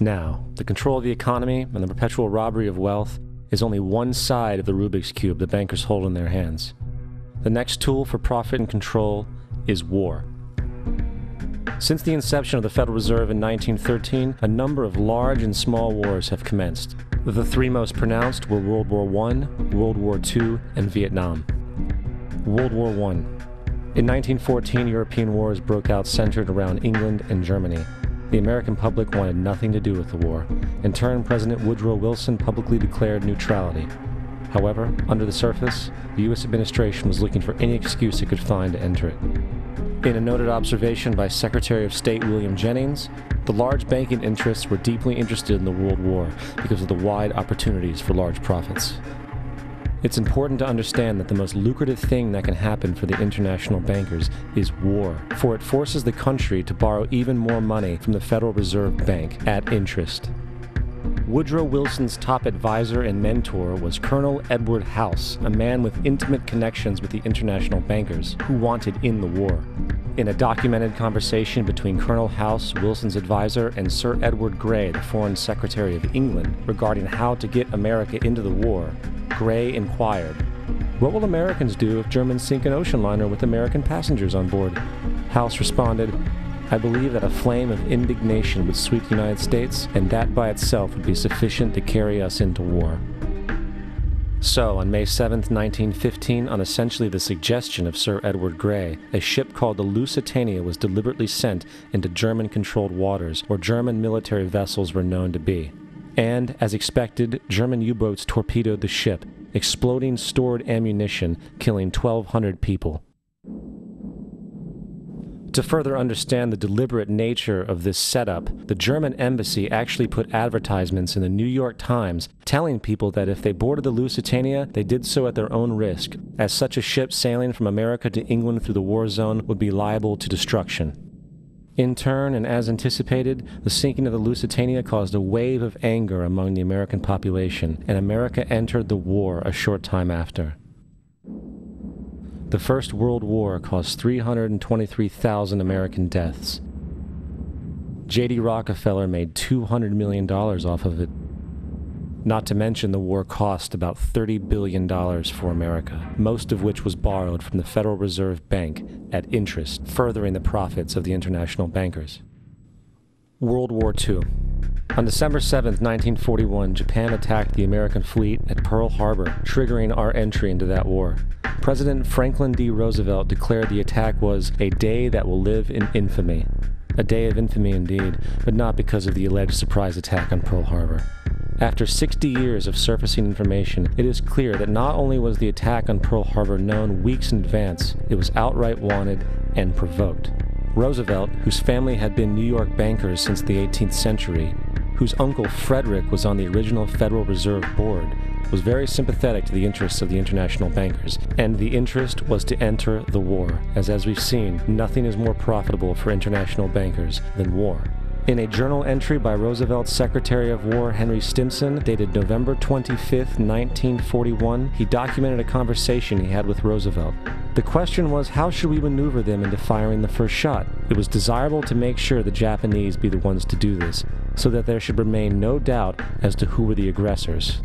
Now, the control of the economy and the perpetual robbery of wealth is only one side of the Rubik's Cube the bankers hold in their hands. The next tool for profit and control is war. Since the inception of the Federal Reserve in 1913, a number of large and small wars have commenced. The three most pronounced were World War I, World War II, and Vietnam. World War I. In 1914, European wars broke out centered around England and Germany. The American public wanted nothing to do with the war. In turn, President Woodrow Wilson publicly declared neutrality. However, under the surface, the U.S. administration was looking for any excuse it could find to enter it. In a noted observation by Secretary of State William Jennings, the large banking interests were deeply interested in the World War because of the wide opportunities for large profits. It's important to understand that the most lucrative thing that can happen for the international bankers is war, for it forces the country to borrow even more money from the Federal Reserve Bank at interest. Woodrow Wilson's top advisor and mentor was Colonel Edward House, a man with intimate connections with the international bankers who wanted in the war. In a documented conversation between Colonel House, Wilson's advisor, and Sir Edward Grey, the Foreign Secretary of England, regarding how to get America into the war, Grey inquired, "What will Americans do if Germans sink an ocean liner with American passengers on board?" House responded, "I believe that a flame of indignation would sweep the United States, and that by itself would be sufficient to carry us into war." So, on May 7, 1915, on essentially the suggestion of Sir Edward Grey, a ship called the Lusitania was deliberately sent into German-controlled waters where German military vessels were known to be. And, as expected, German U-boats torpedoed the ship, exploding stored ammunition, killing 1,200 people. To further understand the deliberate nature of this setup, the German embassy actually put advertisements in the New York Times telling people that if they boarded the Lusitania, they did so at their own risk, as such a ship sailing from America to England through the war zone would be liable to destruction. In turn, and as anticipated, the sinking of the Lusitania caused a wave of anger among the American population, and America entered the war a short time after. The First World War caused 323,000 American deaths. J.D. Rockefeller made $200 million off of it. Not to mention the war cost about $30 billion for America, most of which was borrowed from the Federal Reserve Bank at interest, furthering the profits of the international bankers. World War II. On December 7, 1941, Japan attacked the American fleet at Pearl Harbor, triggering our entry into that war. President Franklin D. Roosevelt declared the attack was a day that will live in infamy. A day of infamy indeed, but not because of the alleged surprise attack on Pearl Harbor. After 60 years of surfacing information, it is clear that not only was the attack on Pearl Harbor known weeks in advance, it was outright wanted and provoked. Roosevelt, whose family had been New York bankers since the 18th century, whose uncle Frederick was on the original Federal Reserve Board, was very sympathetic to the interests of the international bankers, and the interest was to enter the war, as we've seen, nothing is more profitable for international bankers than war. In a journal entry by Roosevelt's Secretary of War Henry Stimson, dated November 25, 1941, he documented a conversation he had with Roosevelt. The question was, how should we maneuver them into firing the first shot? It was desirable to make sure the Japanese be the ones to do this, so that there should remain no doubt as to who were the aggressors.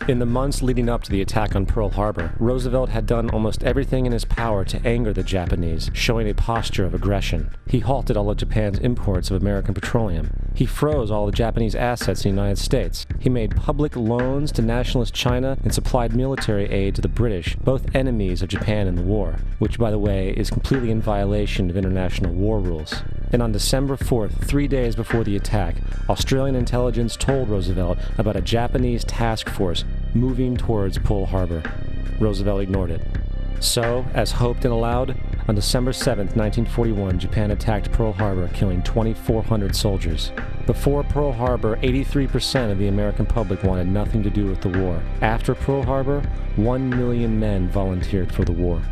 In the months leading up to the attack on Pearl Harbor, Roosevelt had done almost everything in his power to anger the Japanese, showing a posture of aggression. He halted all of Japan's imports of American petroleum. He froze all the Japanese assets in the United States. He made public loans to nationalist China and supplied military aid to the British, both enemies of Japan in the war, which, by the way, is completely in violation of international war rules. And on December 4th, 3 days before the attack, Australian intelligence told Roosevelt about a Japanese task force moving towards Pearl Harbor. Roosevelt ignored it. So, as hoped and allowed, on December 7, 1941, Japan attacked Pearl Harbor, killing 2,400 soldiers. Before Pearl Harbor, 83% of the American public wanted nothing to do with the war. After Pearl Harbor, 1 million men volunteered for the war.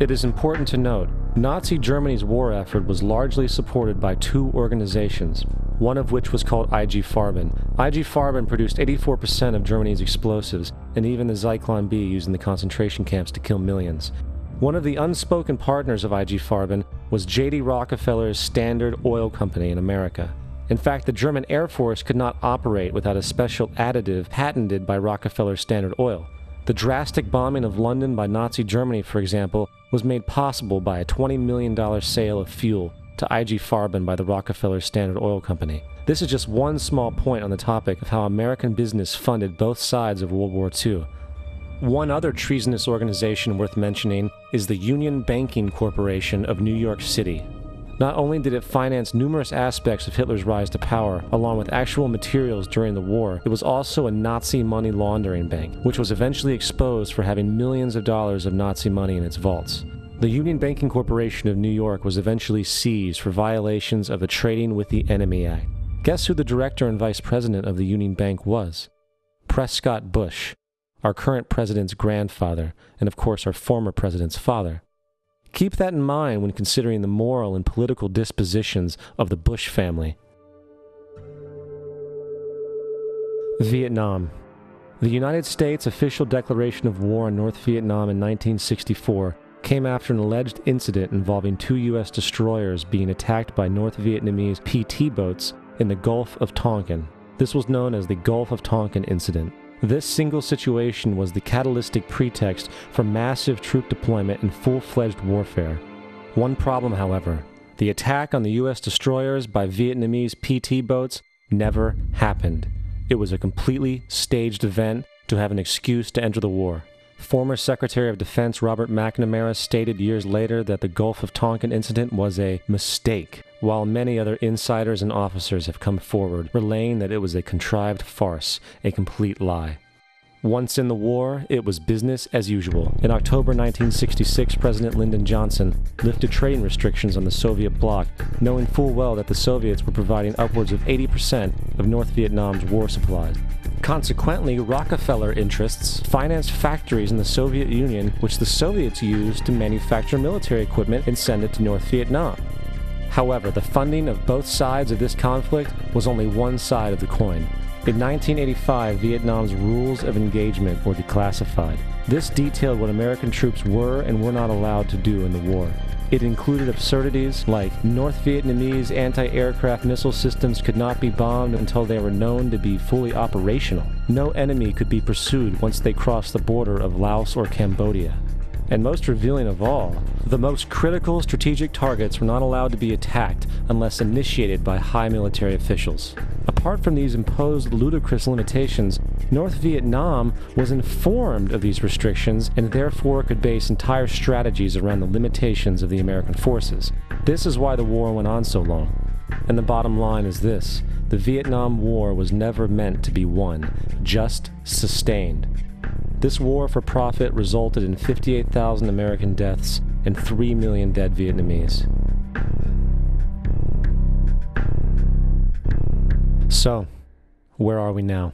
It is important to note, Nazi Germany's war effort was largely supported by two organizations, one of which was called IG Farben. IG Farben produced 84% of Germany's explosives, and even the Zyklon B used in the concentration camps to kill millions. One of the unspoken partners of IG Farben was J.D. Rockefeller's Standard Oil Company in America. In fact, the German Air Force could not operate without a special additive patented by Rockefeller Standard Oil. The drastic bombing of London by Nazi Germany, for example, was made possible by a $20 million sale of fuel to IG Farben by the Rockefeller Standard Oil Company. This is just one small point on the topic of how American business funded both sides of World War II. One other treasonous organization worth mentioning is the Union Banking Corporation of New York City. Not only did it finance numerous aspects of Hitler's rise to power, along with actual materials during the war, it was also a Nazi money laundering bank, which was eventually exposed for having millions of dollars of Nazi money in its vaults. The Union Banking Corporation of New York was eventually seized for violations of the Trading with the Enemy Act. Guess who the director and vice president of the Union Bank was? Prescott Bush, our current president's grandfather, and of course our former president's father. Keep that in mind when considering the moral and political dispositions of the Bush family. Vietnam. The United States' official declaration of war on North Vietnam in 1964 came after an alleged incident involving 2 U.S. destroyers being attacked by North Vietnamese PT boats in the Gulf of Tonkin. This was known as the Gulf of Tonkin Incident. This single situation was the catalytic pretext for massive troop deployment and full-fledged warfare. One problem, however, the attack on the U.S. destroyers by Vietnamese PT boats never happened. It was a completely staged event to have an excuse to enter the war. Former Secretary of Defense Robert McNamara stated years later that the Gulf of Tonkin incident was a mistake, while many other insiders and officers have come forward, relaying that it was a contrived farce, a complete lie. Once in the war, it was business as usual. In October 1966, President Lyndon Johnson lifted trading restrictions on the Soviet bloc, knowing full well that the Soviets were providing upwards of 80% of North Vietnam's war supplies. Consequently, Rockefeller interests financed factories in the Soviet Union, which the Soviets used to manufacture military equipment and send it to North Vietnam. However, the funding of both sides of this conflict was only one side of the coin. In 1985, Vietnam's rules of engagement were declassified. This detailed what American troops were and were not allowed to do in the war. It included absurdities like North Vietnamese anti-aircraft missile systems could not be bombed until they were known to be fully operational. No enemy could be pursued once they crossed the border of Laos or Cambodia. And most revealing of all, the most critical strategic targets were not allowed to be attacked unless initiated by high military officials. Apart from these imposed ludicrous limitations, North Vietnam was informed of these restrictions and therefore could base entire strategies around the limitations of the American forces. This is why the war went on so long. And the bottom line is this: the Vietnam War was never meant to be won, just sustained. This war for profit resulted in 58,000 American deaths and 3 million dead Vietnamese. So, where are we now?